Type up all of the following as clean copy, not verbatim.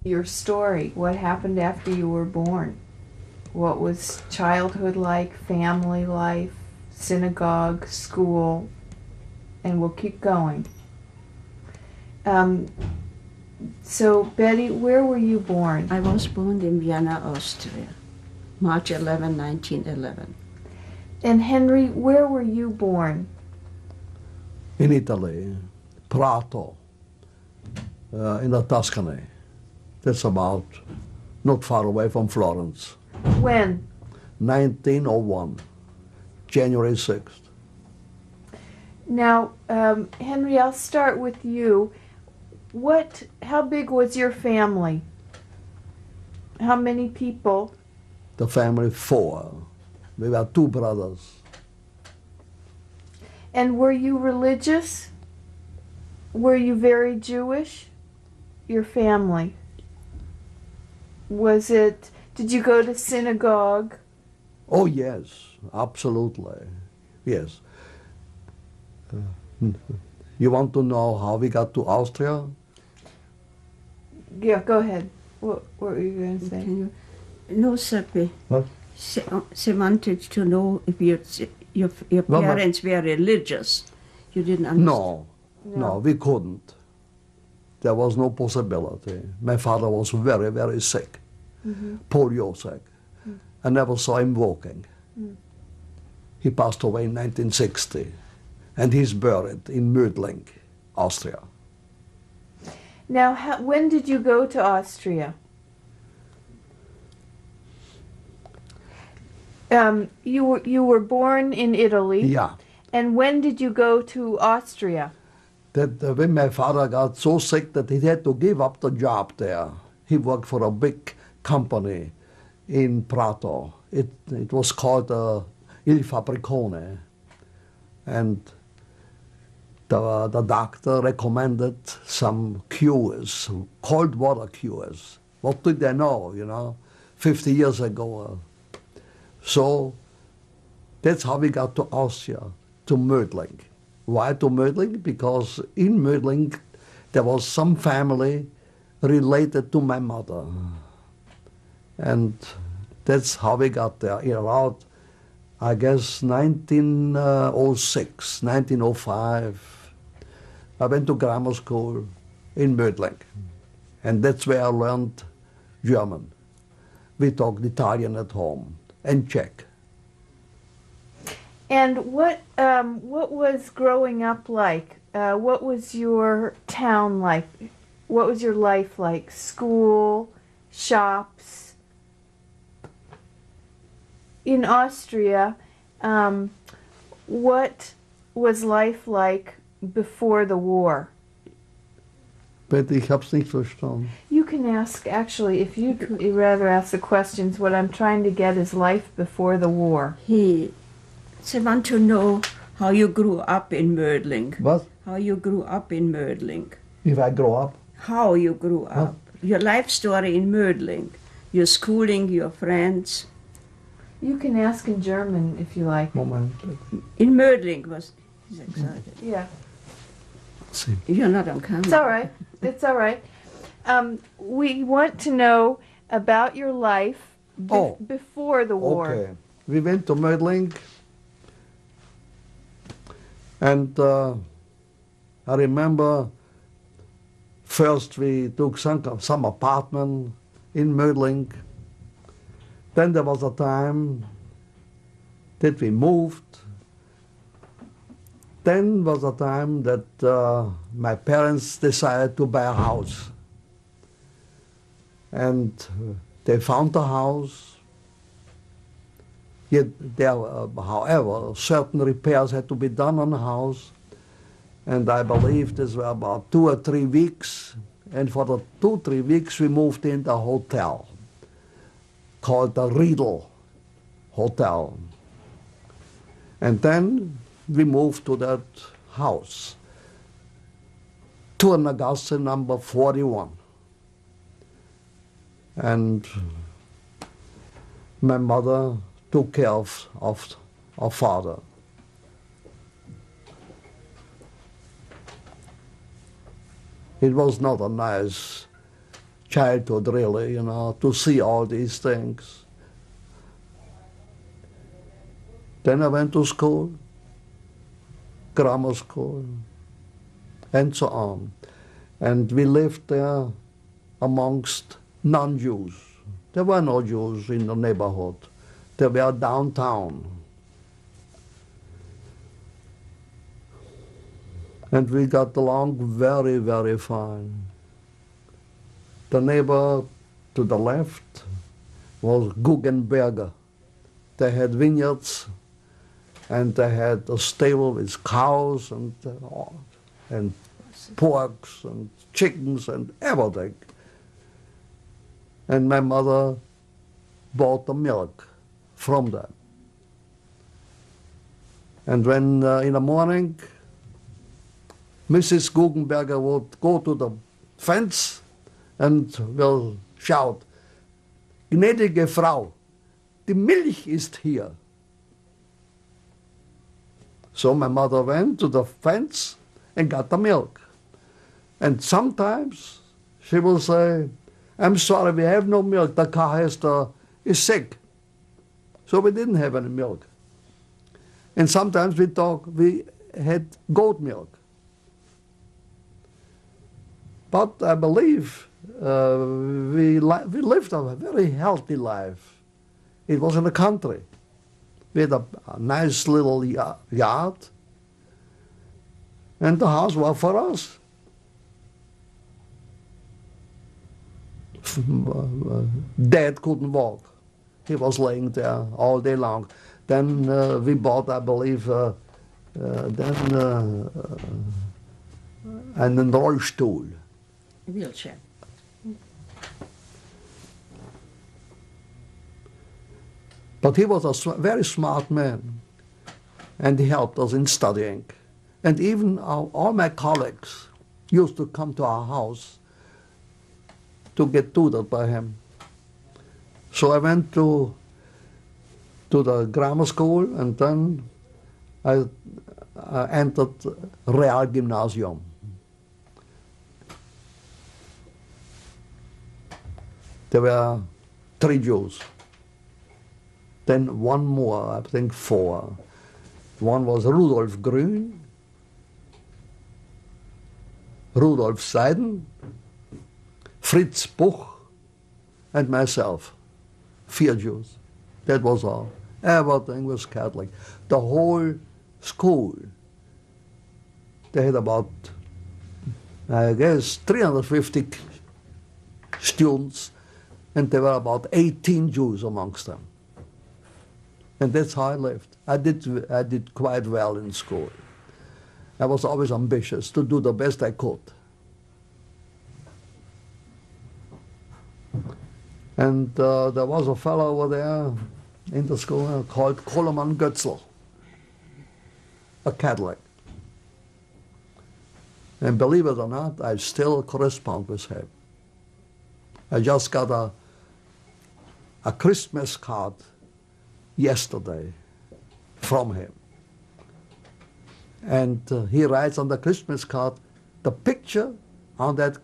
your story. What happened after you were born? What was childhood like, family life, synagogue, school, and we'll keep going. Um, so, Betty, where were you born? I was born in Vienna, Austria, March 11, 1911. And Henry, where were you born? In Italy, Prato, in the Tuscany. That's about not far away from Florence. When? 1901, January 6th. Now, Henry, I'll start with you. How big was your family? How many people? The family, 4. We were 2 brothers. And were you religious? Were you very Jewish? Your family? Did you go to synagogue? Oh, yes, absolutely. Yes. You want to know how we got to Austria? Yeah, go ahead. What were you going to say? No, Seppi. What? She wanted to know if your parents were religious. You didn't understand? No, we couldn't. There was no possibility. My father was very, very sick, polio sick. I never saw him walking. He passed away in 1960, and he's buried in Mödling, Austria. Now, when did you go to Austria? You were born in Italy. Yeah. And when did you go to Austria? That when my father got so sick that he had to give up the job there. He worked for a big company in Prato. It was called Il Fabbricone. And the doctor recommended some cures, cold water cures. What did they know, 50 years ago? So that's how we got to Austria, to Mödling. Why to Mödling? Because in Mödling there was some family related to my mother. And that's how we got there, around, I guess, 1906, 1905. I went to grammar school in Mödling, and that's where I learned German. We talked Italian at home, and Czech. And what was growing up like? What was your town like? What was your life like? School, shops? In Austria, what was life like before the war? But ich hab's nicht verstanden. You can ask, actually, if you'd rather ask the questions, what I'm trying to get is life before the war. They want to know how you grew up in Mödling. What? How you grew up in Mödling. If I grow up? How you grew up. Your life story in Mödling. Your schooling, your friends. You can ask in German if you like. Moment. In Mödling was... He's excited. Yeah. See. You're not on camera. It's all right. It's all right. We want to know about your life before the war. Okay. We went to Mödling, and I remember first we took some apartment in Mödling. Then there was a time that we moved. Then was a time that my parents decided to buy a house. And they found a house. Yet there, however, certain repairs had to be done on the house. And I believe this were about 2 or 3 weeks. And for the 2 or 3 weeks we moved in the hotel called the Riedel Hotel. And then we moved to that house, Turnergasse number 41. And my mother took care of our father. It was not a nice childhood, really, you know, to see all these things. Then I went to school, grammar school, and so on. And we lived there amongst non-Jews. There were no Jews in the neighborhood. They were downtown. And we got along very, very fine. The neighbor to the left was Guggenberger. They had vineyards, and they had a stable with cows and porks and chickens and everything. And my mother bought the milk from them. And when in the morning, Mrs. Guggenberger would go to the fence and will shout, "Gnädige Frau, die Milch ist hier." So my mother went to the fence and got the milk. And sometimes she will say, "I'm sorry, we have no milk, the cowhester is sick." So we didn't have any milk. And sometimes we had goat milk. But I believe we lived a very healthy life. It was in the country. We had a nice little yard, and the house was for us. Dad couldn't walk. He was laying there all day long. Then we bought, I believe, einen Rollstuhl. Wheelchair. But he was a very smart man, and he helped us in studying. And even all my colleagues used to come to our house to get tutored by him. So I went to the grammar school, and then I entered Realgymnasium. There were 3 Jews. Then one more, I think 4. One was Rudolf Grün, Rudolf Seiden, Fritz Buch, and myself. 4 Jews. That was all. Everything was Catholic. The whole school, they had about, I guess, 350 students, and there were about 18 Jews amongst them. And that's how I lived. I did quite well in school. I was always ambitious to do the best I could. And there was a fellow over there in the school called Koloman Götzl, a Catholic. And believe it or not, I still correspond with him. I just got a Christmas card yesterday from him. And he writes on the Christmas card, the picture on that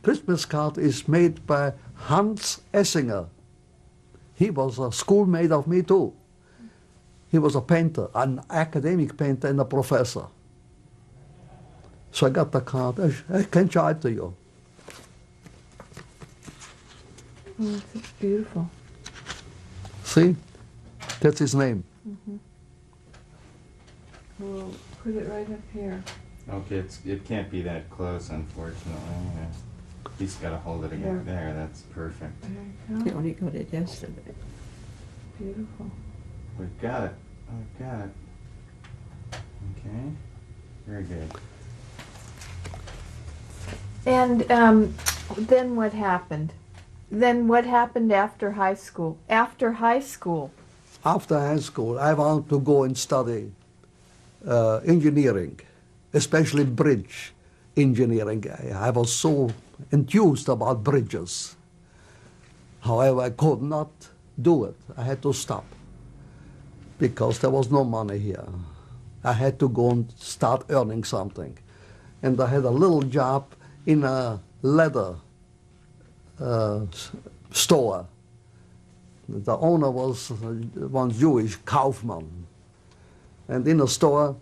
Christmas card is made by Hans Essinger. He was a schoolmate of me too. He was a painter, an academic painter and a professor. So I got the card. I can show it to you. Oh, it's beautiful. See? That's his name. Mm-hmm. We'll put it right up here. Okay, it can't be that close, unfortunately. Yeah. He's got to hold it again. Yeah. There, that's perfect. There you We go. only got it yesterday. Beautiful. We've got it. We've got it. Okay. Very good. And then what happened? Then what happened after high school? After high school? After high school, I wanted to go and study engineering, especially bridge engineering. I was so enthused about bridges. However, I could not do it. I had to stop because there was no money here. I had to go and start earning something. And I had a little job in a leather store. The owner was one Jewish, Kaufman. And in the store,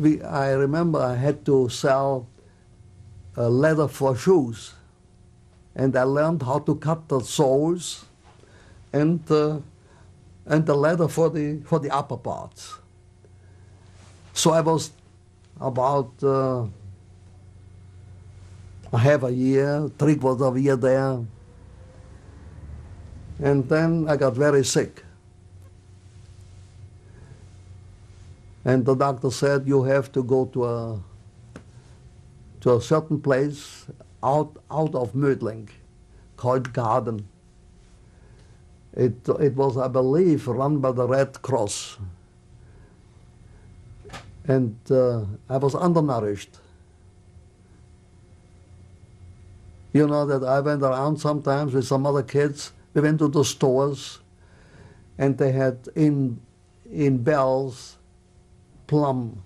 I remember I had to sell leather for shoes. And I learned how to cut the soles and the leather for the upper parts. So I was about half a year, three-quarters of a year there. And then I got very sick. And the doctor said, you have to go to a certain place out of Mödling called Garden. It was, I believe, run by the Red Cross. And I was undernourished. You know that I went around sometimes with some other kids. We went to the stores, and they had in barrels plum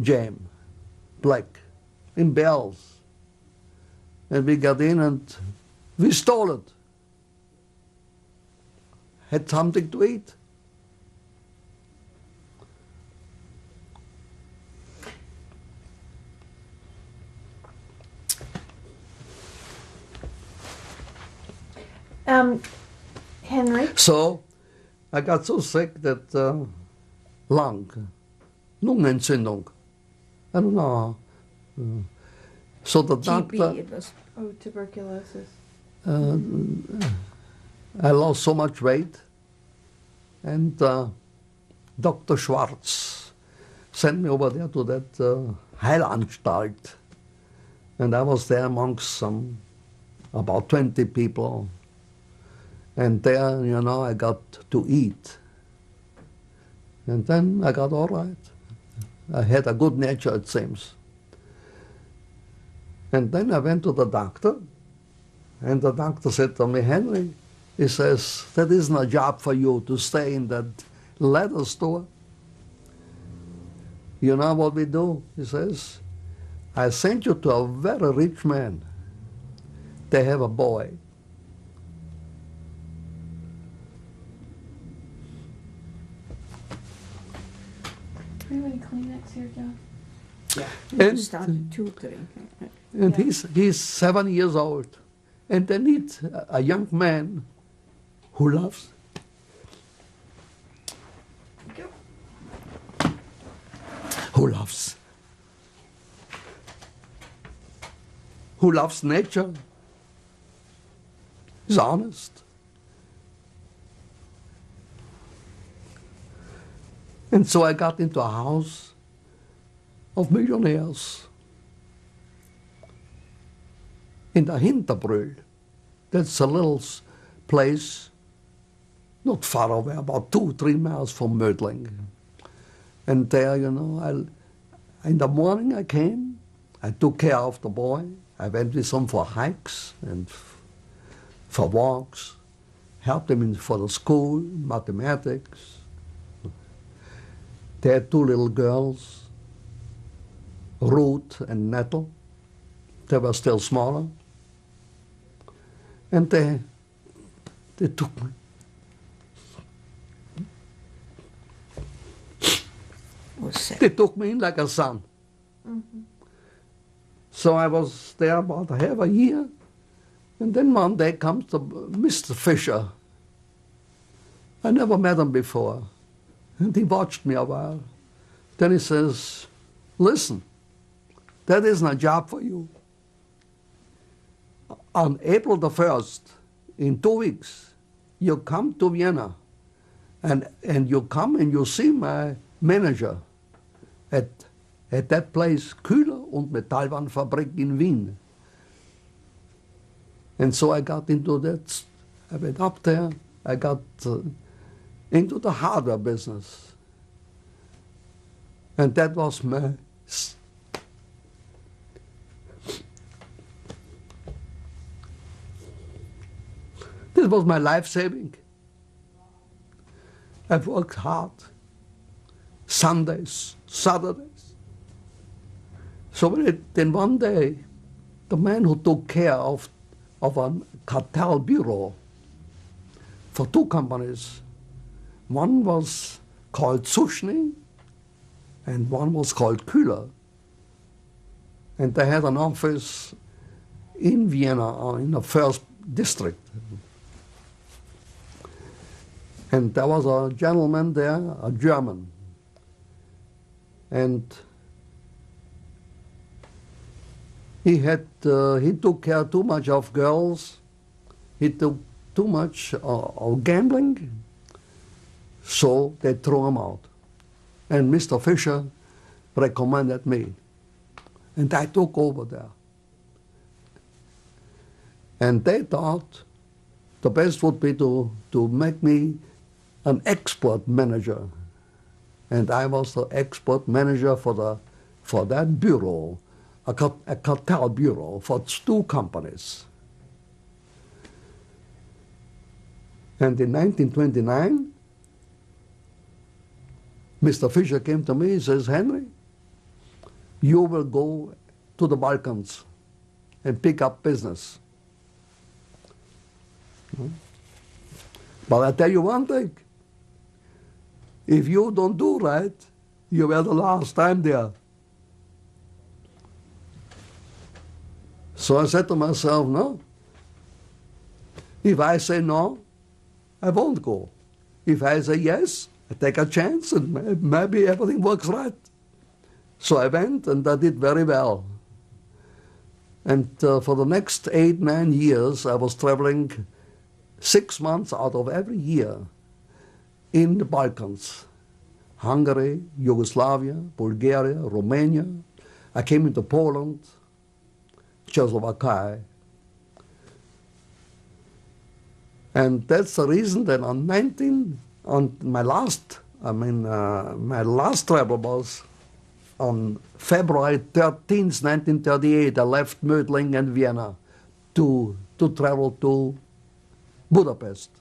jam, black, in barrels. And we got in and we stole it. Had something to eat. Henry? So I got so sick that Lungenentzündung. I don't know. So the doctor, TB, it was. Oh, tuberculosis. I lost so much weight, and Dr. Schwarz sent me over there to that Heilanstalt, and I was there amongst about 20 people. And there, you know, I got to eat. And then I got all right. I had a good nature, it seems. And then I went to the doctor, and the doctor said to me, Henry, he says, that isn't a job for you to stay in that leather store. You know what we do? He says, I sent you to a very rich man. They have a boy. Do you have any Kleenex here, John? You started tutoring. And Yeah. he's 7 years old. And they need a young man who loves. Who loves. Who loves nature. Is honest. And so I got into a house of millionaires in the Hinterbrühl. That's a little place not far away, about 2-3 miles from Mödling. And there, you know, in the morning I came, I took care of the boy. I went with him for hikes and for walks, helped him for the school, mathematics. They had 2 little girls, Ruth and Nettle. They were still smaller. And they took me. They took me in like a son. Mm-hmm. So I was there about half a year. And then one day comes Mr. Fisher. I never met him before. And he watched me a while. Then he says, listen, that isn't a job for you. On April the 1st, in 2 weeks, you come to Vienna and you come and you see my manager at that place, Kühler- und Metallwarenfabrik in Wien. And so I got into that, I went up there, I got into the hardware business. And that was my... This was my life saving. I've worked hard. Sundays, Saturdays. So then one day, the man who took care of of a cartel bureau for two companies. One was called Sushny and one was called Kühler. And they had an office in Vienna, in the first district. And there was a gentleman there, a German. And he took care too much of girls. He took too much of gambling. So they threw him out. And Mr. Fisher recommended me. And I took over there. And they thought the best would be to make me an export manager. And I was the export manager for that bureau, a cartel bureau for two companies. And in 1929, Mr. Fisher came to me, he says, Henry, you will go to the Balkans and pick up business. But I tell you one thing, if you don't do right, you were the last time there. So I said to myself, no. If I say no, I won't go. If I say yes, I take a chance and maybe everything works right. So I went and I did very well. And for the next 8-9 years, I was traveling 6 months out of every year in the Balkans. Hungary, Yugoslavia, Bulgaria, Romania. I came into Poland, Czechoslovakia. And that's the reason that my last travel was on February 13th, 1938. I left Mödling and Vienna to travel to Budapest.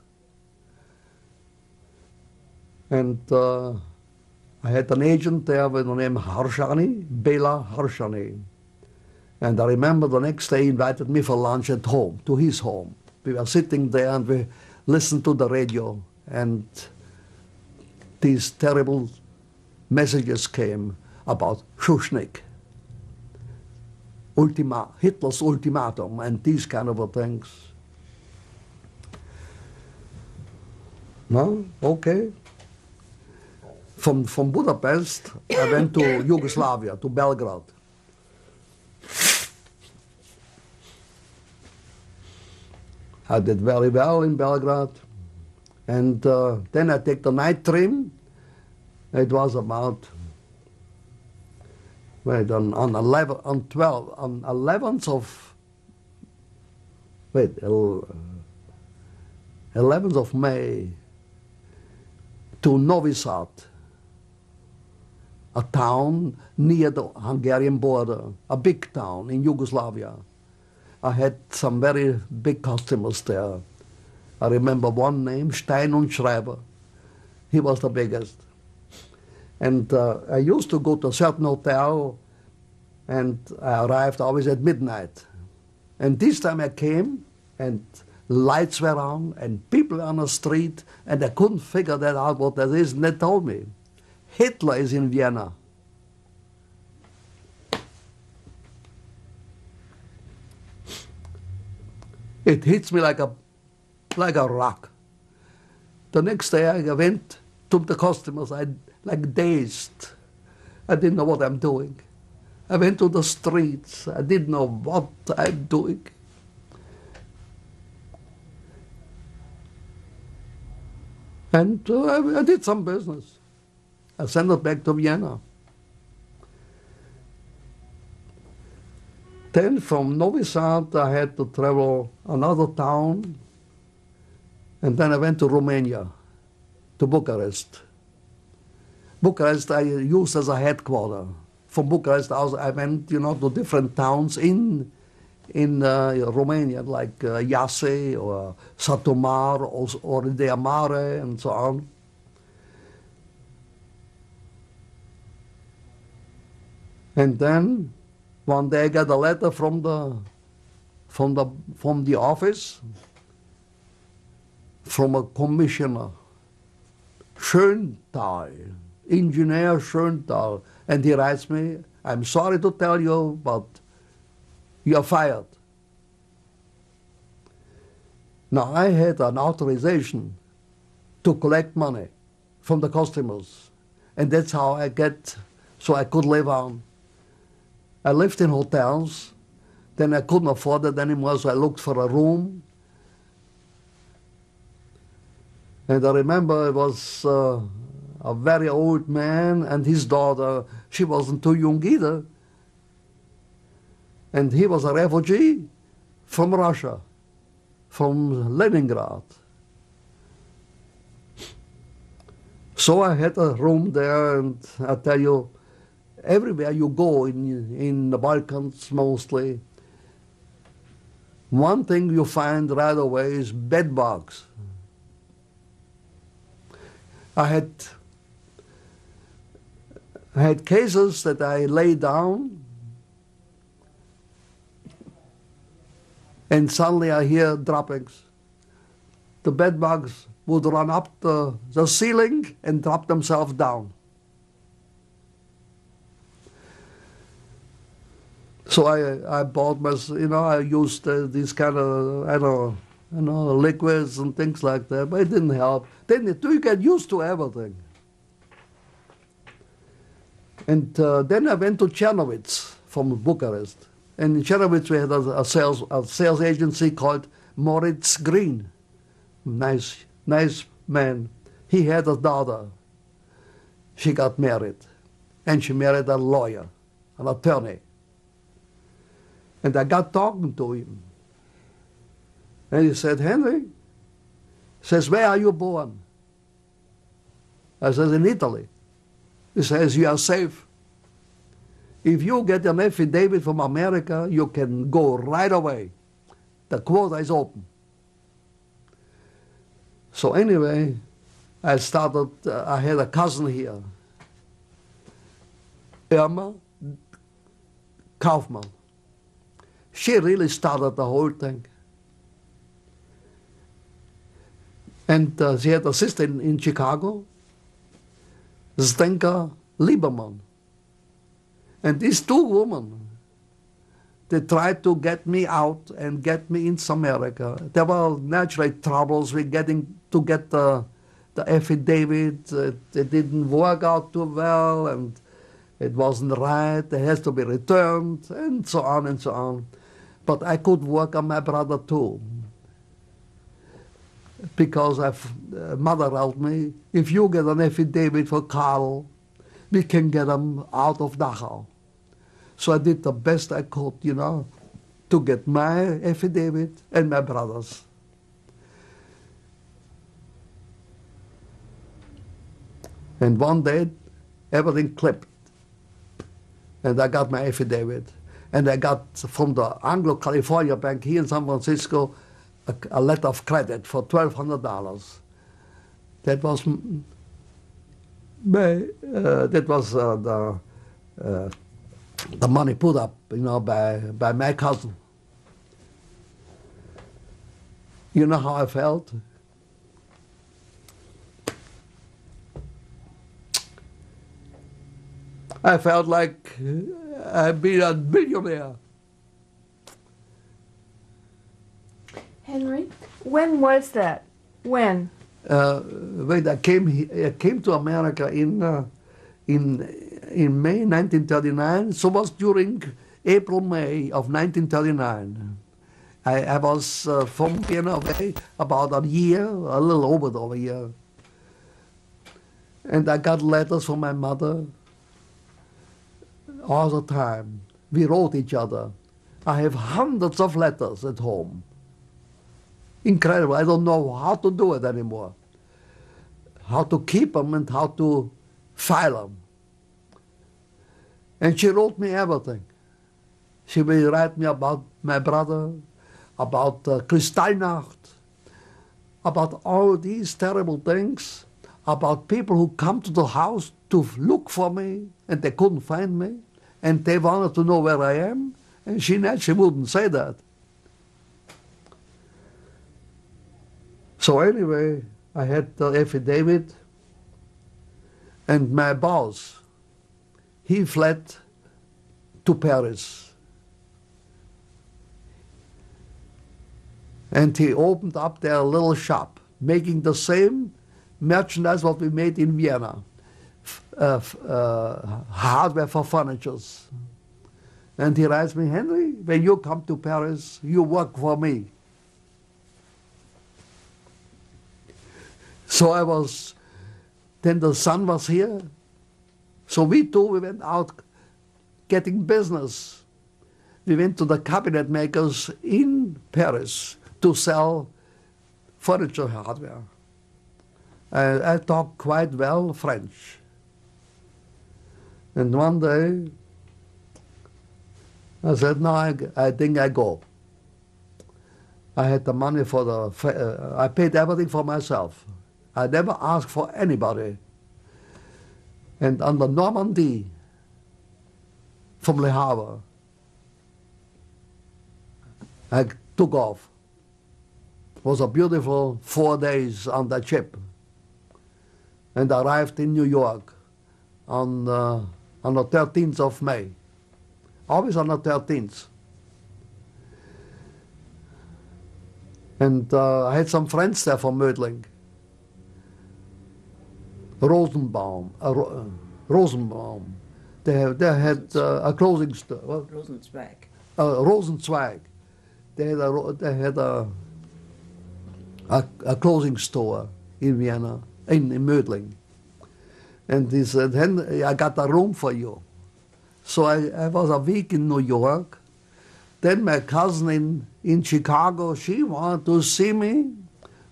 And I had an agent there with the name Harshani, Bela Harshani. And I remember the next day he invited me for lunch at home, to his home. We were sitting there and we listened to the radio, and these terrible messages came about Schuschnigg, Hitler's ultimatum, and these kind of things. No? Okay. From Budapest, I went to Yugoslavia, to Belgrade. I did very well in Belgrade. And then I take the night train. It was about, wait, on 11th of May to Novi Sad, a town near the Hungarian border, a big town in Yugoslavia. I had some very big customers there. I remember one name, Stein und Schreiber. He was the biggest. And I used to go to a certain hotel, and I arrived always at midnight. And this time I came, and lights were on, and people on the street, and I couldn't figure that out what that is, and they told me, Hitler is in Vienna. It hits me like a rock. The next day I went to the customers, I like dazed. I didn't know what I'm doing. I went to the streets, I didn't know what I'm doing. And I did some business. I sent it back to Vienna. Then from Novi Sad I had to travel another town, and then I went to Romania, to Bucharest. Bucharest I used as a headquarter. From Bucharest I went, to different towns in Romania, like Iasi or Satu or Idea Mare and so on. And then one day I got a letter from the from the office, from a commissioner, Schöntal, engineer Schöntal, and he writes me, I'm sorry to tell you, but you're fired. Now, I had an authorization to collect money from the customers, and that's how I so I could live on. I lived in hotels, then I couldn't afford it anymore, so I looked for a room. And I remember it was a very old man and his daughter. She wasn't too young either. And he was a refugee from Russia, from Leningrad. So I had a room there, and I tell you, everywhere you go in the Balkans mostly, one thing you find right away is bed bugs. I had cases that I lay down and suddenly I hear droppings. The bed bugs would run up the ceiling and drop themselves down. So I bought I used these kind of, liquids and things like that, but it didn't help. Then you get used to everything. And then I went to Czernowitz from Bucharest. And in Czernowitz we had a sales agency called Moritz Green. Nice man. He had a daughter. She got married. And she married a lawyer, an attorney. And I got talking to him. And he said, Henry, says, where are you born? I said, in Italy. He says, you are safe. If you get an affidavit from America, you can go right away. The quota is open. So anyway, I had a cousin here, Irma Kaufmann. She really started the whole thing. And she had a sister in Chicago, Zdenka Lieberman. And these two women, they tried to get me out and get me into America. There were naturally troubles with getting the affidavit. It didn't work out too well, and it wasn't right. It has to be returned, and so on and so on. But I could work on my brother too, because mother told me, if you get an affidavit for Karl, we can get him out of Dachau. So I did the best I could, to get my affidavit and my brother's. And one day, everything clipped. And I got my affidavit. And I got from the Anglo-California Bank here in San Francisco a letter of credit for $1,200. That was the money put up, by my cousin. You know how I felt? I felt like I'd been a billionaire. Henry, when was that? When? When I came to America in May 1939. So it was during April-May of 1939. I was from Vienna away about a year, a little over a year. And I got letters from my mother all the time. We wrote each other. I have hundreds of letters at home. Incredible. I don't know how to do it anymore. How to keep them and how to file them. And she wrote me everything. She will write me about my brother, about Kristallnacht, about all these terrible things, about people who come to the house to look for me and they couldn't find me and they wanted to know where I am. And she naturally wouldn't say that. So anyway, I had the affidavit, and my boss, he fled to Paris. And he opened up their little shop, making the same merchandise what we made in Vienna, hardware for furnitures. And he writes me, Henry, when you come to Paris, you work for me. So I was, then the son was here. So we went out getting business. We went to the cabinet makers in Paris to sell furniture hardware. I talk quite well French. And one day, I said, no, I think I go. I had the money for the, I paid everything for myself. I never asked for anybody. And on the Normandy, from Le Havre, I took off. It was a beautiful 4 days on that ship. And arrived in New York on the 13th of May. Always on the 13th. And I had some friends there from Mödling. Rosenbaum. They had a clothing store. Rosenzweig. Rosenzweig. They had a clothing store in Vienna, in Mödling. And he said, Henry, I got a room for you. So I was a week in New York. Then my cousin in Chicago, she wanted to see me.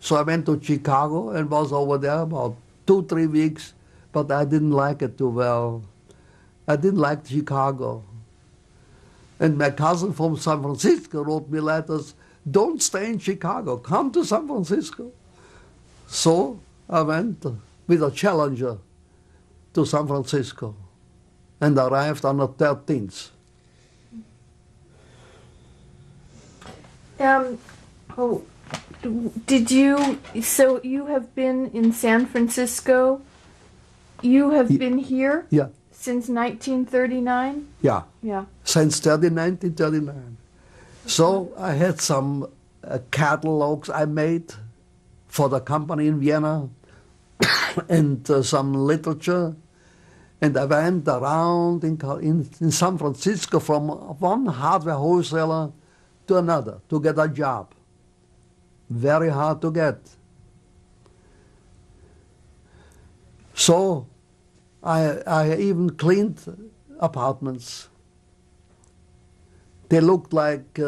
So I went to Chicago and was over there about 2-3 weeks, but I didn't like it too well. I didn't like Chicago. And my cousin from San Francisco wrote me letters, don't stay in Chicago, come to San Francisco. So I went with a Challenger to San Francisco and arrived on the 13th. Did you, so you have been in San Francisco, you have been here? Yeah. Since 1939? Yeah. Yeah. Since 1939. So I had some catalogs I made for the company in Vienna and some literature. And I went around in San Francisco from one hardware wholesaler to another to get a job. Very hard to get. So I even cleaned apartments. They looked like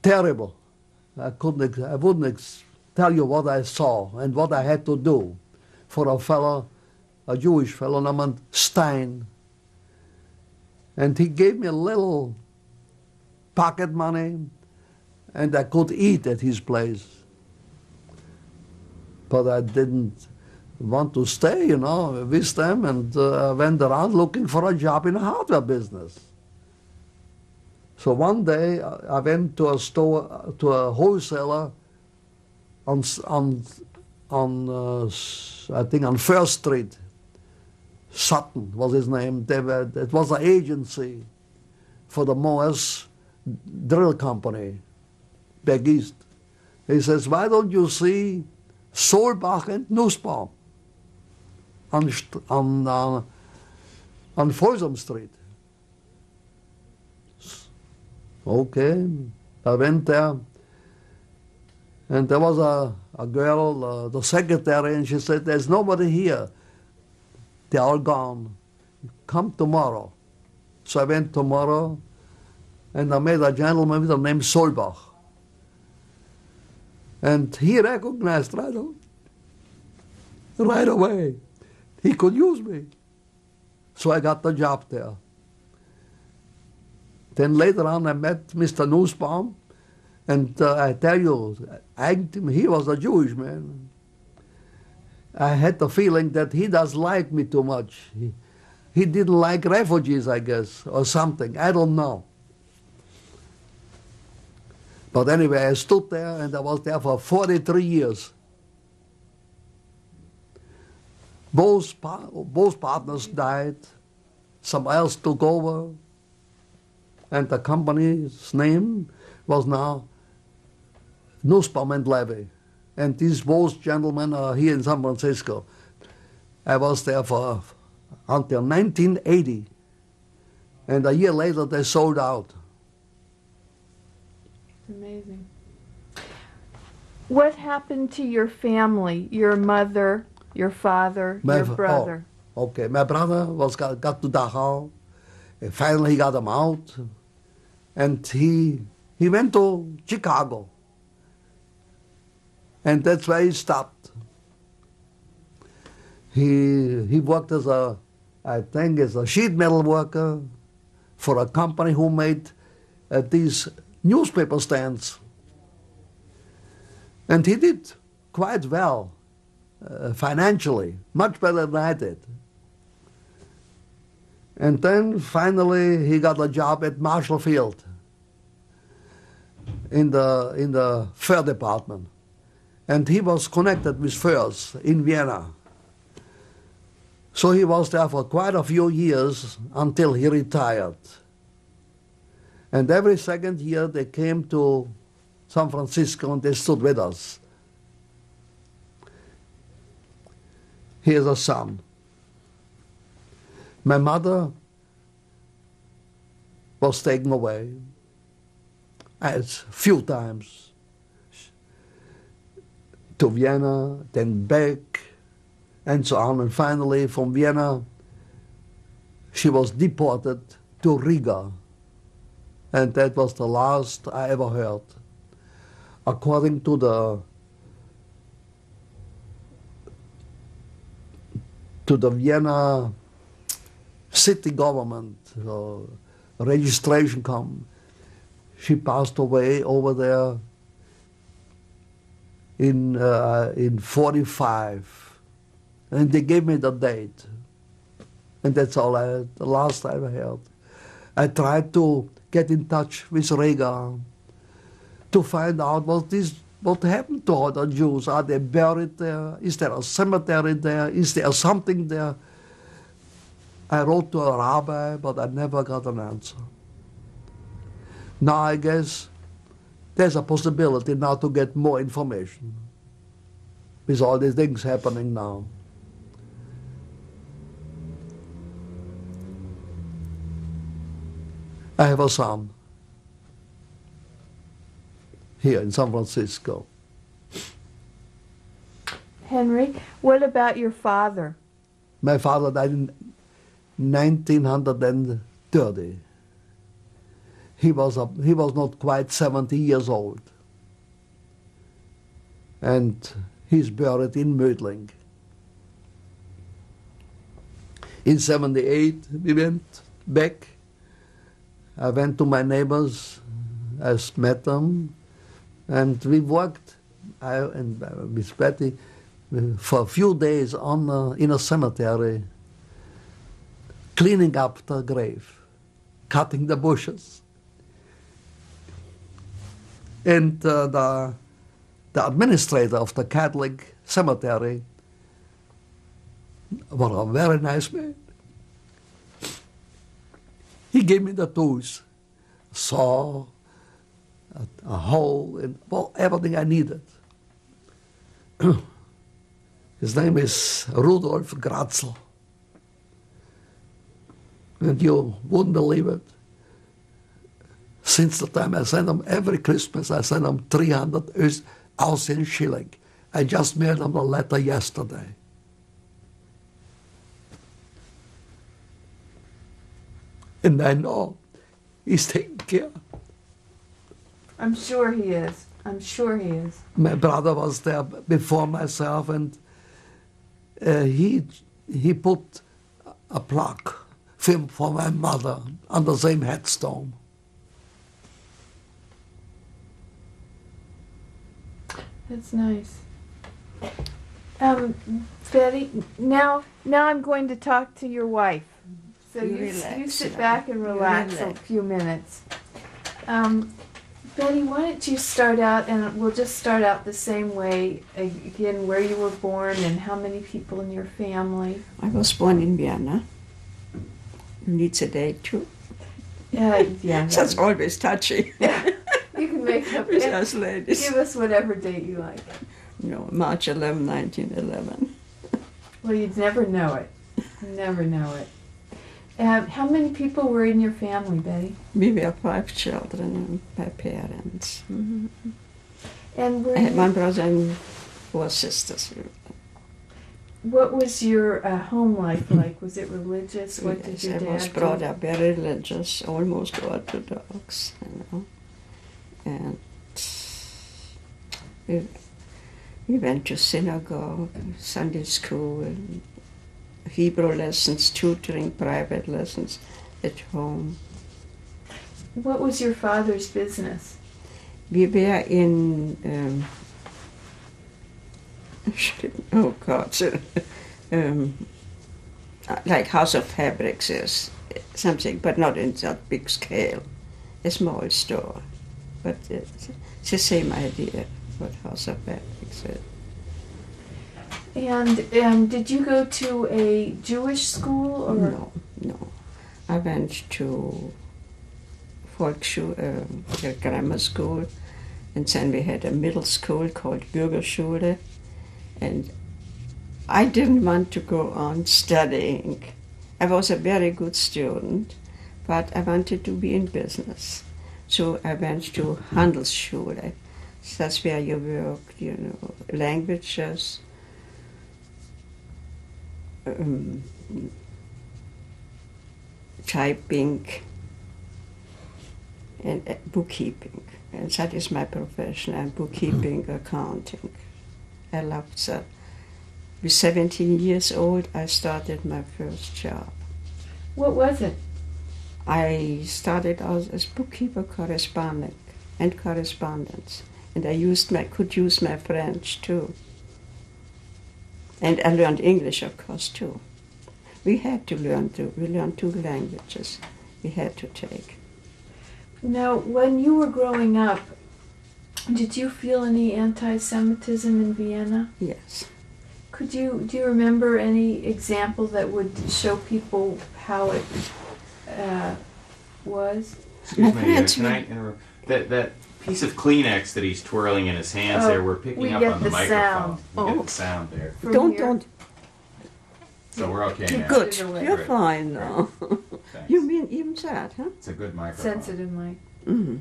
terrible. I wouldn't tell you what I saw and what I had to do for a Jewish fellow named Stein. And he gave me a little pocket money, and I could eat at his place. But I didn't want to stay, with them, and I went around looking for a job in the hardware business. So one day I went to a store, to a wholesaler on I think on First Street. Sutton was his name. It was an agency for the Moers drill company back east. He says, why don't you see Solbach and Nussbaum on Folsom Street? Okay, I went there, and there was a girl, the secretary, and she said, there's nobody here. They're all gone. Come tomorrow. So I went tomorrow, and I met a gentleman with the name Solbach. And he recognized right away. He could use me. So I got the job there. Then later on I met Mr. Nussbaum, and I tell you, he was a Jewish man. I had the feeling that he doesn't like me too much. He didn't like refugees, I guess, or something. I don't know. But anyway, I stood there and I was there for 43 years. Both partners died. Somebody else took over. And the company's name was now Nussbaum & Levy. And these both gentlemen are here in San Francisco. I was there for until 1980. And a year later, they sold out. Amazing. What happened to your family, your mother, your father, your brother? Oh, okay, my brother got to Dachau. And finally, he got him out. And he went to Chicago. And that's where he stopped. He worked as a sheet metal worker for a company who made these newspaper stands. And he did quite well financially, much better than I did. And then finally he got a job at Marshall Field in the fur department. And he was connected with furs in Vienna. So he was there for quite a few years until he retired. And every second year they came to San Francisco and they stood with us. Here's a son. My mother was taken away a few times to Vienna, then back, and so on. And finally, from Vienna, she was deported to Riga. And that was the last I ever heard. According to the Vienna city government registration come, she passed away over there in 45. And they gave me the date. And that's all the last I ever heard. I tried to get in touch with Riga to find out what happened to all the Jews. Are they buried there? Is there a cemetery there? Is there something there? I wrote to a rabbi, but I never got an answer. Now I guess there's a possibility now to get more information with all these things happening now. I have a son here in San Francisco. Henry, what about your father? My father died in 1930. He was not quite 70 years old. And he's buried in Mödling. In 78, we went back. I went to my neighbors, I met them, and we worked with Betty for a few days in a cemetery, cleaning up the grave, cutting the bushes. And the administrator of the Catholic cemetery was a very nice man. He gave me the tools, a saw, a hoe, and everything I needed. His name is Rudolf Gratzel. And you wouldn't believe it. Since the time I sent him, every Christmas I sent him 300 Austrian shilling. I just mailed him a letter yesterday. And I know he's taking care. I'm sure he is. I'm sure he is. My brother was there before myself, and he put a plaque for my mother on the same headstone. That's nice. Betty, now I'm going to talk to your wife. So you sit back and relax a few minutes. Betty, why don't you start out, and we'll just start out the same way, again, where you were born and how many people in your family. I was born in Vienna. Needs a date too. Yeah. That's always touchy. You can make up With us ladies. Give us whatever date you like. No, March 11, 1911. Well, you'd never know it. Never know it. How many people were in your family, Betty? We were 5 children and my parents. Mm-hmm. And I had one brother and 4 sisters. What was your home life like? Was it religious? What did your dad do? I was brought up very religious, almost Orthodox, you know. And we went to synagogue, Sunday school, and Hebrew lessons, tutoring, private lessons at home. What was your father's business? We were in, oh God, like House of Fabrics is something, but not in that big scale. A small store, but it's the same idea what House of Fabrics is. And did you go to a Jewish school or? No. I went to Volksschule, grammar school, and then we had a middle school called Bürgerschule, and I didn't want to go on studying. I was a very good student, but I wanted to be in business. So I went to Handelsschule. That's where you work, you know, languages, typing, and bookkeeping. And that is my profession, and bookkeeping, accounting. I loved that. With 17 years old, I started my first job. What was it? I started out as bookkeeper correspondent and correspondence. And I could use my French too. And I learned English, of course, too. We learned 2 languages we had to take. Now, when you were growing up, did you feel any anti-Semitism in Vienna? Yes. Do you remember any example that would show people how it was? Excuse me, can I interrupt? That piece of Kleenex that he's twirling in his hands there, we're picking up on the microphone. We get the sound there. Don't. So we're okay now. Good. You're You're fine now. Thanks. You mean even that, huh? It's a good microphone. Sensitive mic. Mm-hmm.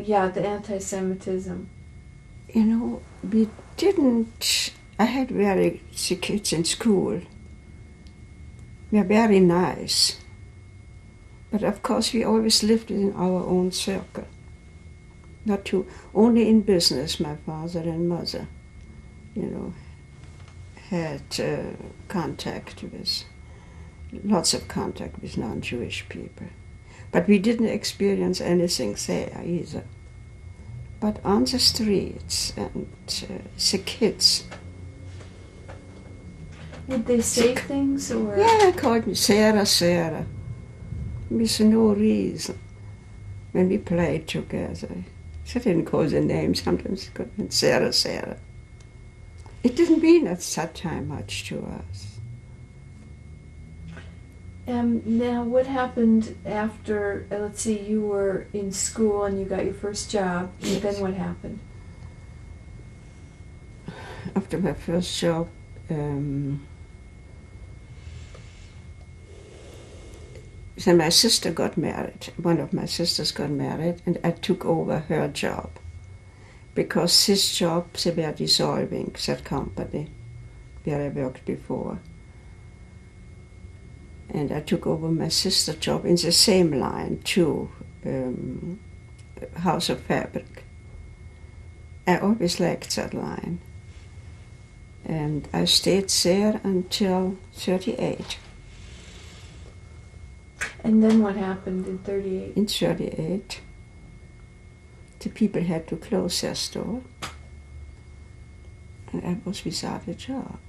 Yeah, the anti-Semitism. You know, we didn't. I had very sick kids in school. We are very nice. But of course, we always lived in our own circle. Not too, only in business, my father and mother, you know, had lots of contact with non-Jewish people. But we didn't experience anything there either. But on the streets and the kids. Would they say things or? Yeah, they called me Sarah, with no reason. When we played together, they didn't call the name, sometimes they called me Sarah. It didn't mean at that time much to us. Now, what happened after, let's see, you were in school and you got your first job, Yes. then what happened? After my first job, then my sister got married. One of my sisters got married, and I took over her job. Because this job, they were dissolving that company where I worked before. And I took over my sister's job in the same line too, House of Fabric. I always liked that line. And I stayed there until 38. And then what happened in 38? In 38, the people had to close their store, and I was without a job,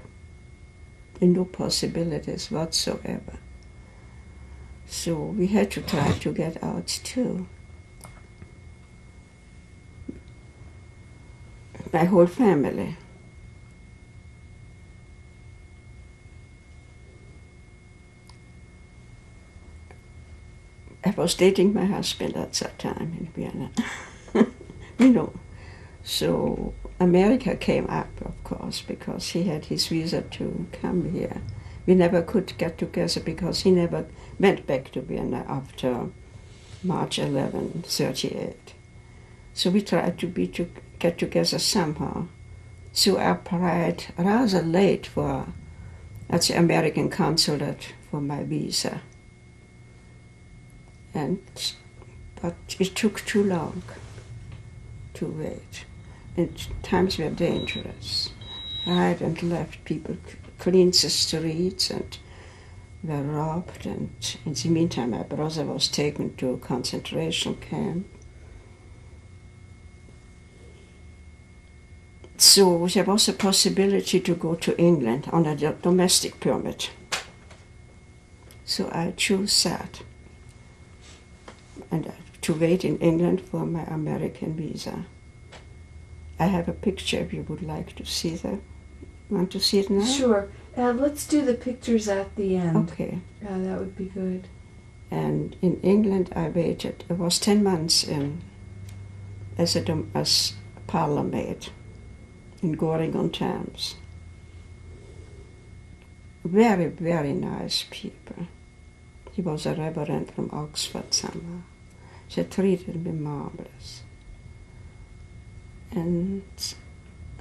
and no possibilities whatsoever. So we had to try to get out too. my whole family. I was dating my husband at that time in Vienna. You know, so America came up, of course, because he had his visa to come here. We never could get together because he never went back to Vienna after March 11, 1938. So we tried to get together somehow. So I applied rather late at the American consulate for my visa. But it took too long to wait. And times were dangerous. Right and left, people cleaned the streets and were robbed. And in the meantime, my brother was taken to a concentration camp. So there was a possibility to go to England on a domestic permit. So I chose that. And to wait in England for my American visa. I have a picture if you would like to see that. Want to see it now? Sure. Let's do the pictures at the end. Okay. That would be good. And in England I waited. It was 10 months as parlourmaid in Goring-on-Thames. Very, very nice people. He was a reverend from Oxford somehow. They treated me marvelous. And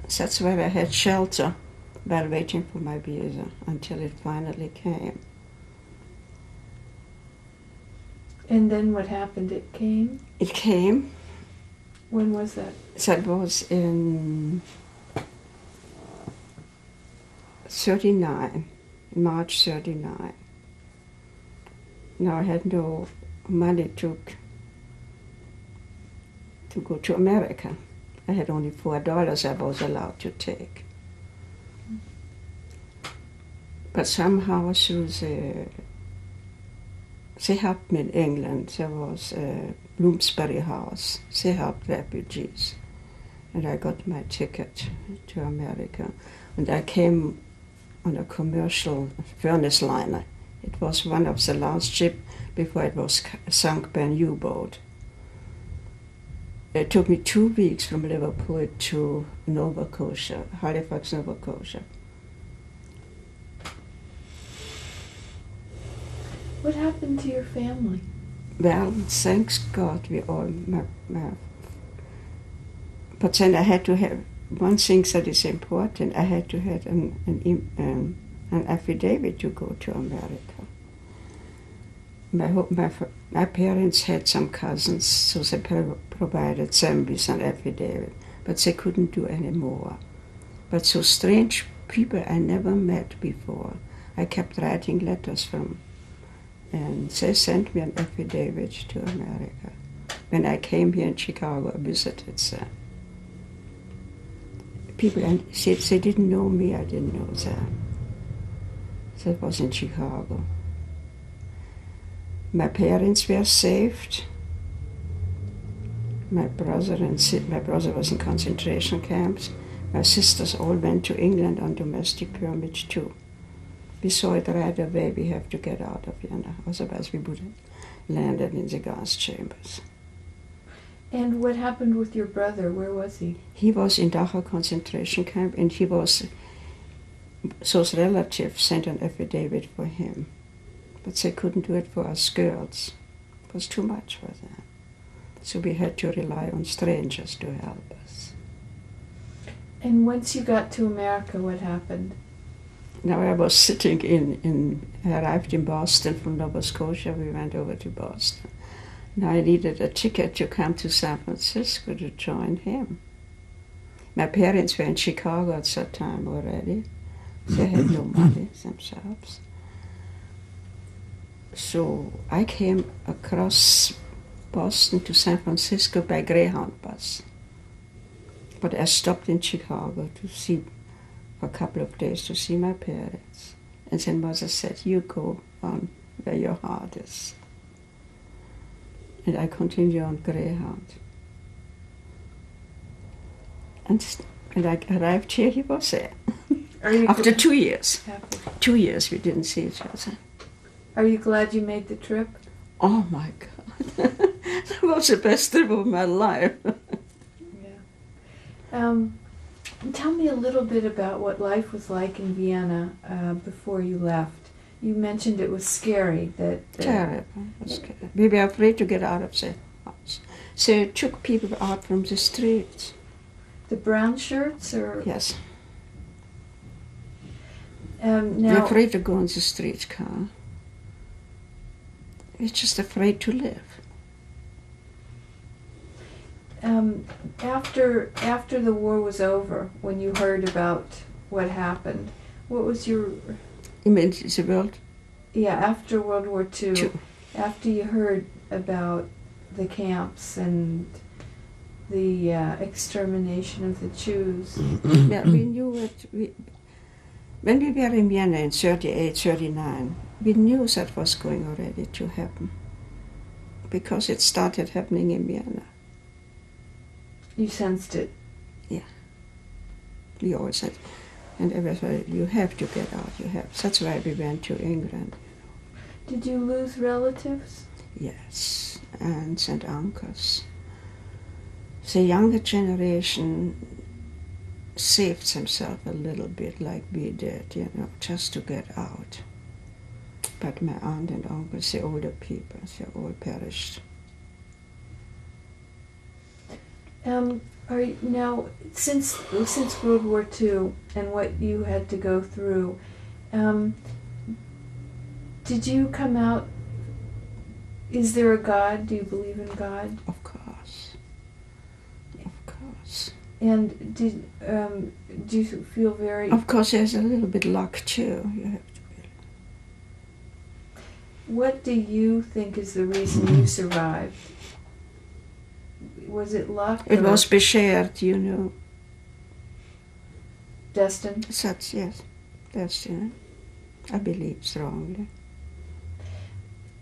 that's where I had shelter while waiting for my visa until it finally came. And then what happened? It came? It came. When was that? That was in 1939, March 1939. Now I had no money to go to America. I had only $4 I was allowed to take. But somehow through they helped me in England. There was a Bloomsbury House. They helped refugees. And I got my ticket to America. And I came on a commercial furnace liner. It was one of the last ships before it was sunk by a U-boat. It took me 2 weeks from Liverpool to Nova Scotia, Halifax, Nova Scotia. What happened to your family? Well, thanks God, we all, but then I had to have, one thing that is important, I had to have an affidavit to go to America. My parents had some cousins, so they provided them with an affidavit, but they couldn't do any more. But so strange people I never met before, I kept writing letters from, and they sent me an affidavit to America. When I came here in Chicago, I visited them. People, and they didn't know me, I didn't know them. That was in Chicago. My parents were saved. My brother was in concentration camps. My sisters all went to England on domestic permits too. We saw it right away, we have to get out of Vienna, otherwise we would have landed in the gas chambers. And what happened with your brother? Where was he? He was in Dachau concentration camp, and those relatives sent an affidavit for him. But they couldn't do it for us girls. It was too much for them. So we had to rely on strangers to help us. And once you got to America, what happened? Now I was sitting I arrived in Boston from Nova Scotia. We went over to Boston. Now I needed a ticket to come to San Francisco to join him. My parents were in Chicago at that time already. They had no money themselves. So I came across Boston to San Francisco by Greyhound bus. But I stopped in Chicago to see, for a couple of days, to see my parents. And then Mother said, you go on where your heart is. And I continued on Greyhound. And And I arrived here, he was there. After 2 years. 2 years we didn't see each other. Are you glad you made the trip? Oh my God. That was the best trip of my life. Yeah. Tell me a little bit about what life was like in Vienna before you left. You mentioned it was scary. Terrible. We were afraid to get out of the house. So it took people out from the streets. The brown shirts, or yes. Now, We're afraid to go on the street car. We're just afraid to live. After the war was over, when you heard about what happened, what was your... You mean the world? Yeah, after World War II. After you heard about the camps and the extermination of the Jews. Yeah, we knew it. When we were in Vienna in 38, 39, we knew that was going already to happen. Because it started happening in Vienna. You sensed it? Yeah. We always said, and everybody, you have to get out, you have. That's why we went to England. Did you lose relatives? Yes, aunts and uncles. The younger generation saved themselves a little bit like we did, just to get out. But my aunt and uncles, the older people, they all perished. Now, since World War II and what you had to go through, did you come out? Is there a God? Do you believe in God? Of course. Of course. And do you feel very... Of course, there's a little bit luck too. You have to be. What do you think is the reason you survived? Was it luck? It was beschert, Destined? Such, yes. Destined. I believe strongly.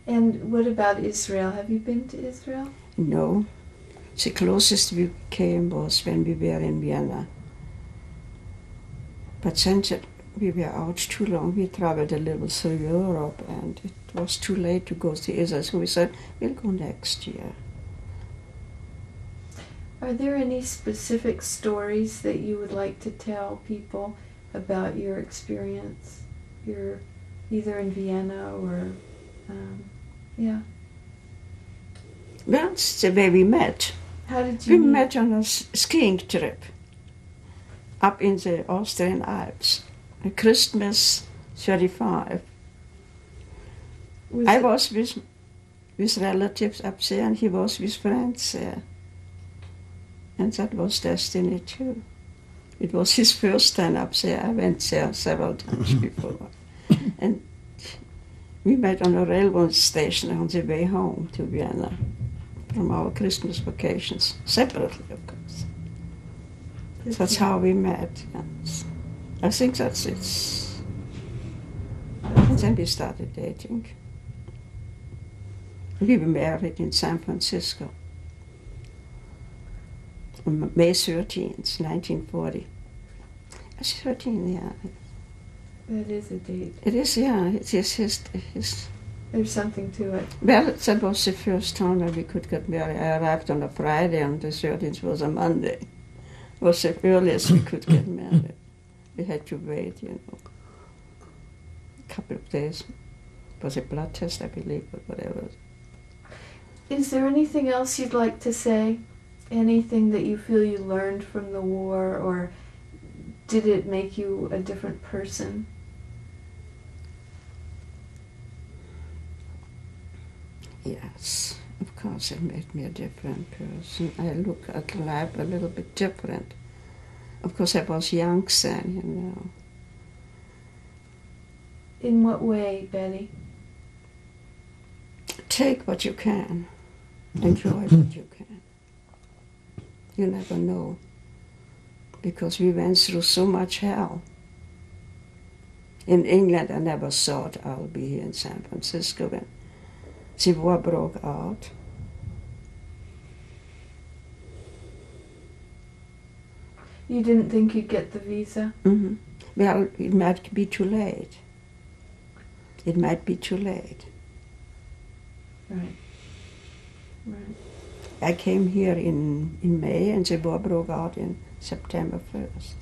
And what about Israel? Have you been to Israel? No. The closest we came was when we were in Vienna. But since we were out too long, we traveled a little through Europe, and it was too late to go to Israel, so we said, we'll go next year. Are there any specific stories that you would like to tell people about your experience, either in Vienna or, Well, it's the way we met. How did you We met on a skiing trip up in the Austrian Alps, on Christmas 35. I was with relatives up there, and he was with friends there. And that was destiny too. It was his first time up there. I went there several times before. And we met on a railroad station on the way home to Vienna from our Christmas vacations, separately, of course. That's how we met. Yes. I think that's it. And then we started dating. We were married in San Francisco on May 13th, 1940. I was 13, yeah. That is a date. It is, yeah. It is his. There's something to it. Well, that was the first time that we could get married. I arrived on a Friday, and the 13th was a Monday. It was the earliest we could get married. We had to wait, a couple of days. It was a blood test, I believe, or whatever. Is there anything else you'd like to say? Anything that you feel you learned from the war, or did it make you a different person? Yes, of course it made me a different person. I look at life a little bit different. Of course I was young then, In what way, Betty? Take what you can. Enjoy what you can. You never know. Because we went through so much hell. In England, I never thought I'll be here in San Francisco when the war broke out. You didn't think you'd get the visa? Mm-hmm. Well, it might be too late. It might be too late. Right. Right. I came here in May and the war broke out in September 1st.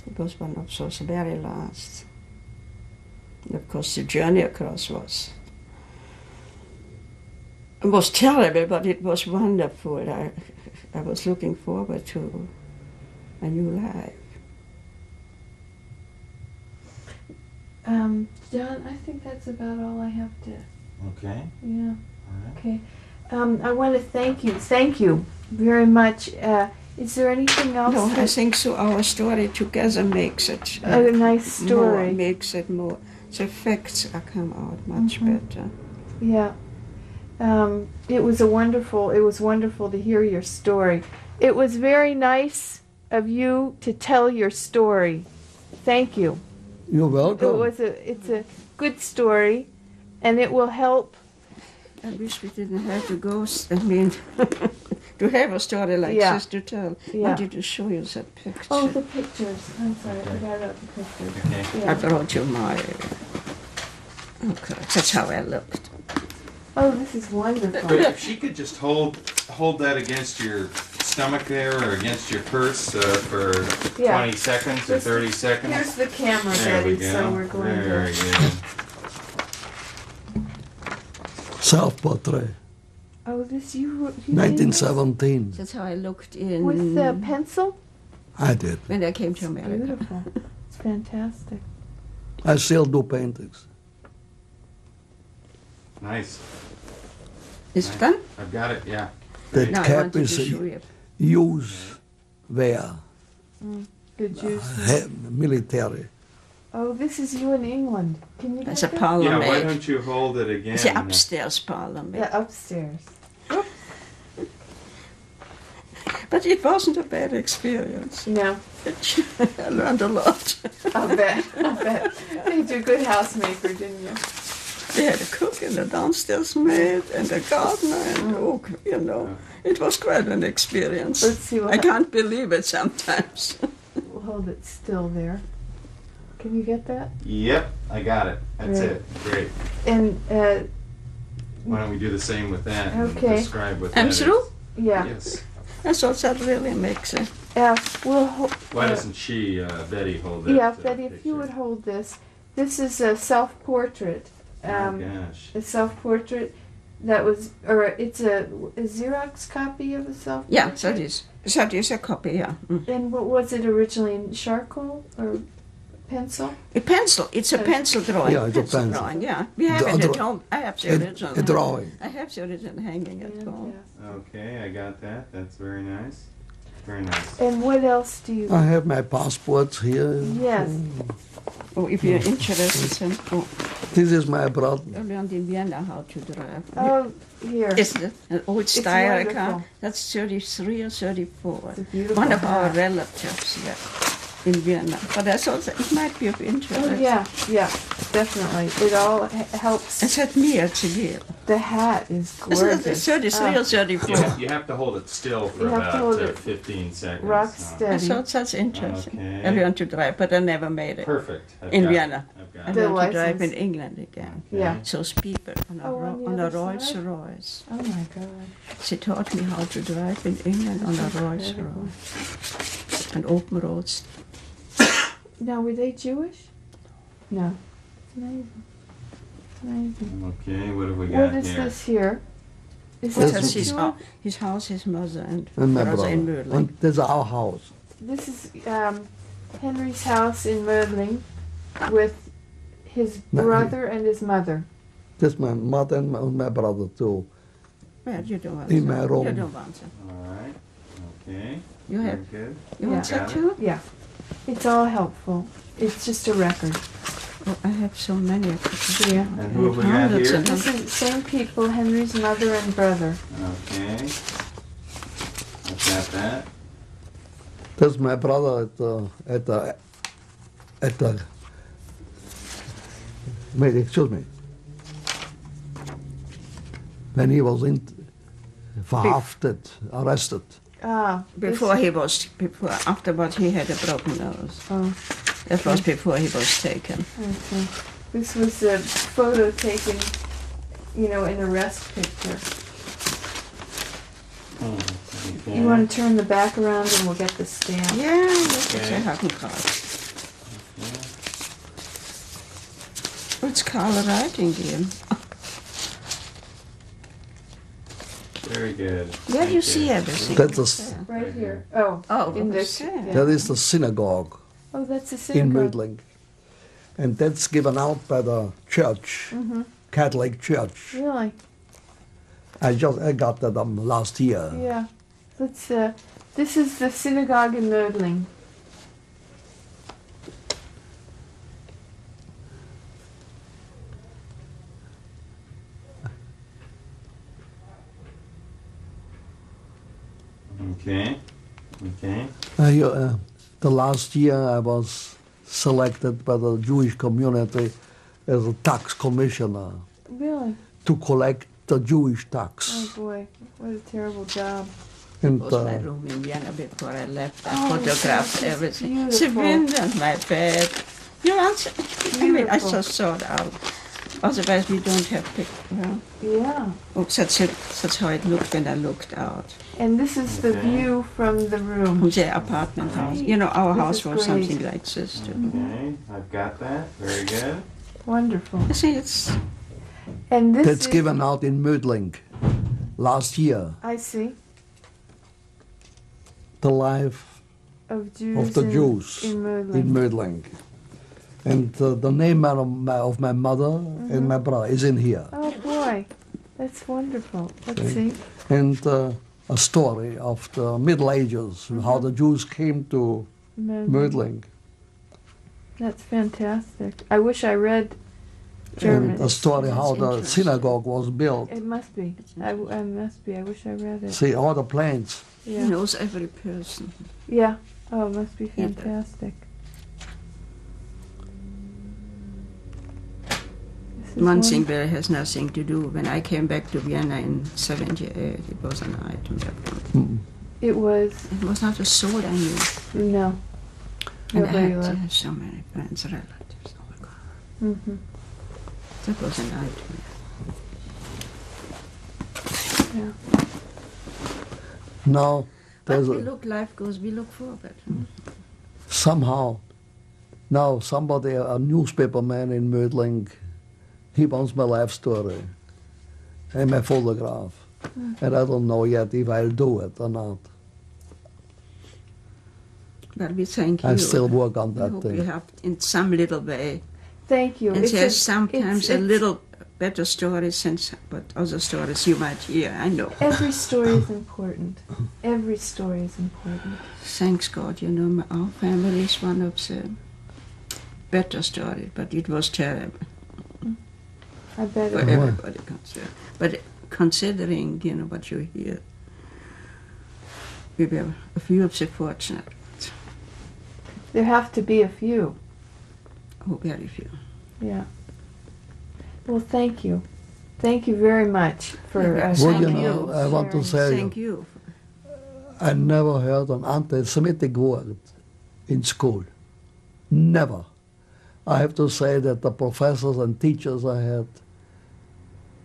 It was one of those very last. And of course, the journey across was terrible, but it was wonderful. I was looking forward to a new life. John, I think that's about all I have to. Okay. Yeah. All right. Okay. I want to thank you. Thank you very much. Is there anything else? No, I think so. Our story together makes it A nice story. More, makes it more. The facts come out much better. Yeah. It was wonderful to hear your story. It was very nice of you to tell your story. Thank you. You're welcome. It's a good story, and it will help. I wish we didn't have to go, to have a story like this to tell. I wanted to show you that picture. Oh, the pictures. I'm sorry, I forgot about the pictures. Okay. Yeah. I brought you my... Okay, that's how I looked. Oh, this is wonderful. But if she could just hold that against your stomach there or against your purse for 20 seconds or 30 seconds. Here's the camera, There we Betty, go. so we're going Very to... good. Self-portrait, Oh, this you did 1917. That's how I looked this? in... With the pencil? I did. When I came to America. Beautiful. It's fantastic. I still do paintings. Nice. Is it Nice. done? I've got it, yeah. That No, I cap wanted to is show you. use where Good juice. military. Oh, this is you in England. Can you That's get a that? Yeah, parliament. why don't you hold it again? It's the upstairs parliament. Yeah, upstairs. But it wasn't a bad experience. No, I learned a lot. I'll bet. I'll bet. You're a good housemaker, didn't you? We had a cook and a downstairs maid and a gardener and it was quite an experience. Let's see what I can't believe it sometimes. We'll hold it still there. Can you get that? Yep, I got it. That's Great. it. Great. And, Why don't we do the same with that and Okay. describe what I'm that is? through? yeah. Yes. I thought that really makes it. We'll Why doesn't she, Betty, hold that? Yeah, Betty, if you picture? would hold this. This is a self-portrait. Oh, gosh. A self-portrait that was, or it's a Xerox copy of a self-portrait? Yeah, that is a copy, yeah. Mm. And what was it originally, in charcoal or pencil? A pencil, it's a pencil drawing. Yeah, it's a pencil. drawing, yeah. We have The it at other- home. I have the original. A drawing. I have the original hanging at home. Okay, I got that. That's very nice. Very nice. And what else do you? I have my passports here. Yes. Oh, if you're interested, then This is my brother. I learned in Vienna how to drive. Oh, here. Isn't it? An old style wonderful. car. That's 33 or 34. It's a beautiful One of our hat. relatives in Vienna. But I thought that it might be of interest. Oh, yeah, definitely. It all helps. It's at me at Seville. The hat is Isn't it gorgeous. 33 or 34? You have to hold it still for You have to about hold it 15 seconds. rock No. I steady. thought that's interesting. Okay. I learned to drive, but I never made it. Perfect. I've In got it. Vienna. I've I got The it. learned to drive in license. England again. Yeah. Those people on Oh, on the on a other Rolls side? Royce. Oh my God. She taught me how to drive in England on a That's Rolls incredible. Royce. And open roads. Now, were they Jewish? No. It's amazing. It's amazing. Okay, what have we got What is here? this here? Is This this is His house, his mother, and And my brother in brother. Mödling. And this is our house. This is Henry's house in Mödling with his No, brother and his mother. This is my mother and my brother too. Well, you don't want In that. my room. You don't want that. All right. Okay. You have. Very good. You want Yeah. that Got too? Yeah. It's all helpful. It's just a record. Oh, I have so many. Yeah. And who have we got Hundreds here? and This is same people, Henry's mother and brother. Okay. I've got that. This is my brother at the wait, excuse me. When he was verhaftet, arrested. Afterwards he had a broken nose. Oh. That was before he was taken. Okay. This was a photo taken, in a rest picture. Okay. You want to turn the back around and we'll get the stamp? Yeah, das ist ein Hakenkreuz. It's color writing here. Very good. Yeah, you see everything. That's Right here. Oh, in this. okay. Yeah. that is the synagogue Oh, that's a in synagogue. Mödling. And that's given out by the church, Catholic Church. Really? I got that last year. Yeah. This is the synagogue in Mödling. Okay. The last year I was selected by the Jewish community as a tax commissioner Really? to collect the Jewish tax. Oh boy, what a terrible job. And It was my room in Vienna before I left. I Oh, photographed that's everything. The beautiful. window and my bed. You answer. I mean, I Beautiful. just saw it out. Otherwise, we don't have pictures. Yeah. Oh, that's how it looked when I looked out. And this is the Okay. view from the room. From the apartment house. You know, our This house is was great. something like this too. Okay. I've got that. Very good. Wonderful. You see, it's And this that's is, given out in Mödling last year. I see, The life of Jews, of the Jews in Mödling. in Mödling. And the name of my mother and my brother is in here. Oh boy, that's wonderful. Let's see. And a story of the Middle Ages, how the Jews came to Mödling. That's fantastic. I wish I read German. And a story how the interesting. synagogue was built. It must be. I must be. I wish I read it. See all the plans. he Yeah. knows every person. Yeah. Oh, it must be fantastic. This is One thing wonderful. where it has nothing to do. When I came back to Vienna in '78, it was an item. It was It was not a soul I knew. no. And I Nobody had left. so many friends, relatives. Oh my God. Mm-hmm. That was an item. Yeah. Now But there's we look, life goes, we look forward. somehow now somebody, a newspaper man in Mödling, he wants my life story and my photograph. And I don't know yet if I'll do it or not. But we thank you. I still work on I that hope we thing. have in some little way. Thank you. And It's there's a- sometimes it's- a little better story since what other stories you might hear. I know. Every story is important. Every story is important. Thanks God, you know, our family is one of the better stories, but it was terrible I bet for it. everybody concerned. But considering, you know, what you hear, we were a few of the fortunate. There have to be a few. Oh, very few. Yeah. Well, thank you. Thank you very much for Yeah, Well, thank you you. know, I want to sharing. say Thank you. I never heard an anti-Semitic word in school. Never. I have to say that the professors and teachers I had,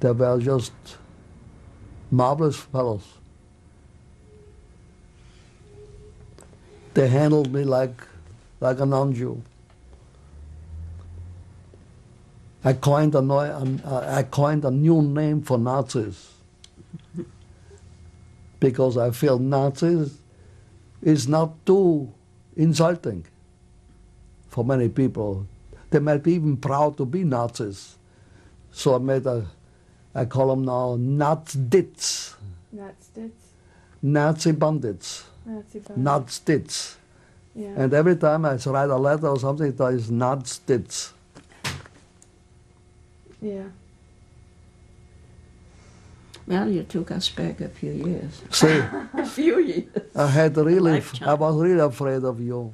they were just marvelous fellows. They handled me like a non-Jew. I coined a new name for Nazis because I feel Nazis is not too insulting for many people. They might be even proud to be Nazis. So I call them now Nazdits, Nazi Nazi bandits, bandits. Nazdits. Yeah. And every time I write a letter or something, it is Nazdits. Yeah. Well, you took us back a few years. See, A few years. I Lifetime. was really afraid of you.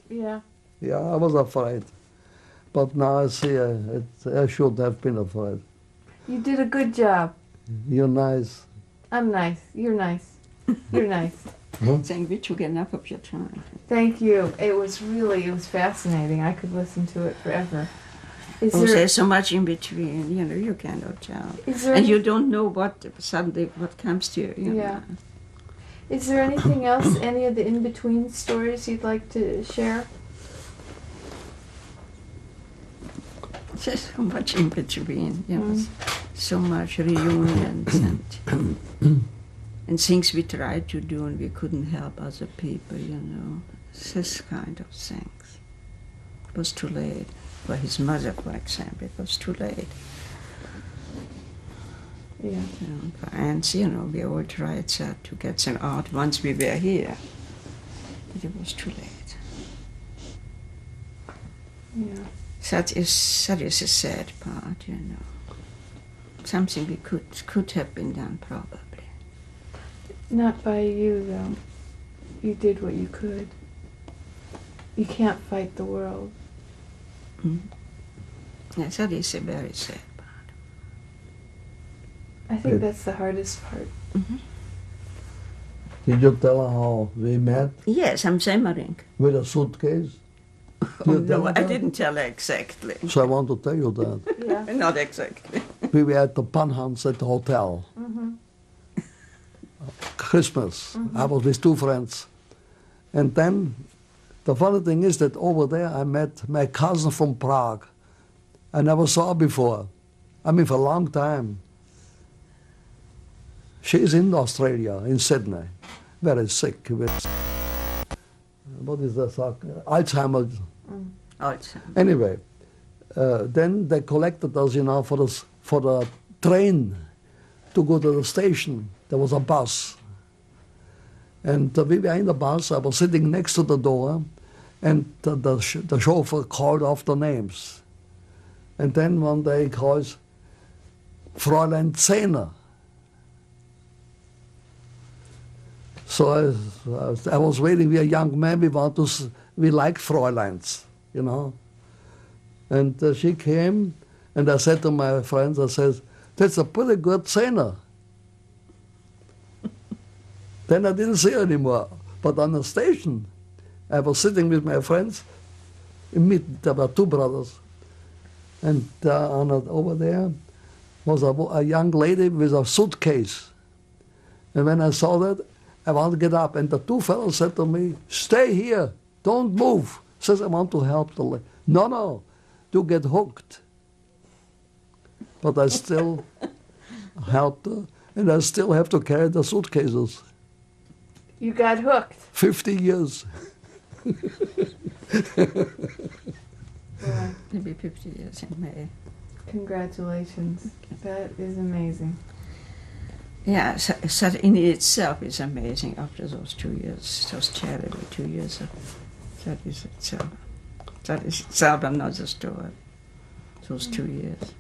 Yeah. Yeah, I was afraid. But now I see I should have been afraid. You did a good job. You're nice. I'm nice. You're nice. You're nice. Saying we took enough of your time. Thank you. It was fascinating. I could listen to it forever. There's so much in between, you cannot tell. And you don't know what comes to you, know. Is there anything else, any of the in-between stories you'd like to share? There's so much in between, so much reunions and things we tried to do and we couldn't help other people, this kind of things. It was too late. For his mother, for example, it was too late. Yeah. For aunts, we all tried to get them out once we were here, but it was too late. Yeah. That is a sad part, Something we could have been done, probably. Not by you, though. You did what you could. You can't fight the world. Yes, that is a very sad part. I think that's the hardest part. Did you tell her how we met? Yes, I'm simmering. With a suitcase? No, I didn't tell her exactly. So I want to tell you that. Yeah. Not exactly. We were at the Panhans at the hotel. Christmas. I was with two friends. And then the funny thing is that over there I met my cousin from Prague. I never saw her before. I mean, for a long time. She's in Australia, in Sydney. Very sick with, what is that? Alzheimer's. Alzheimer's. Anyway, then they collected us, for the train to go to the station. There was a bus. And we were in the bus. I was sitting next to the door, and the chauffeur called off the names. And then one day he calls Fräulein Zehner. So I was waiting. We are young men. We like Fräuleins, And she came, and I said to my friends, I said, "That's a pretty good Zehner." Then I didn't see her anymore. But on the station, I was sitting with my friends. There were two brothers. And over there was a young lady with a suitcase. And when I saw that, I wanted to get up. And the two fellows said to me, "Stay here, don't move." Says, "I want to help the lady." No, you get hooked. But I still helped her, and I still have to carry the suitcases. You got hooked. 50 years. Yeah. Maybe 50 years in May. Congratulations. That is amazing. Yeah, so in itself is amazing after those 2 years, those terrible 2 years. That is itself. That is itself another story, those 2 years.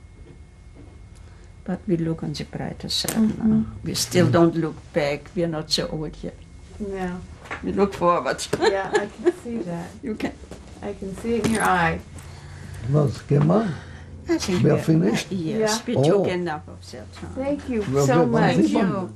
But we look on the brighter side now. We still don't look back. We are not so old yet. No. We look forward. Yeah, I can see that. You can. I can see it in your eye. Was gemacht? I think we are finished? Yes, we took enough of that time. Thank you Well, so well, much. Thank you.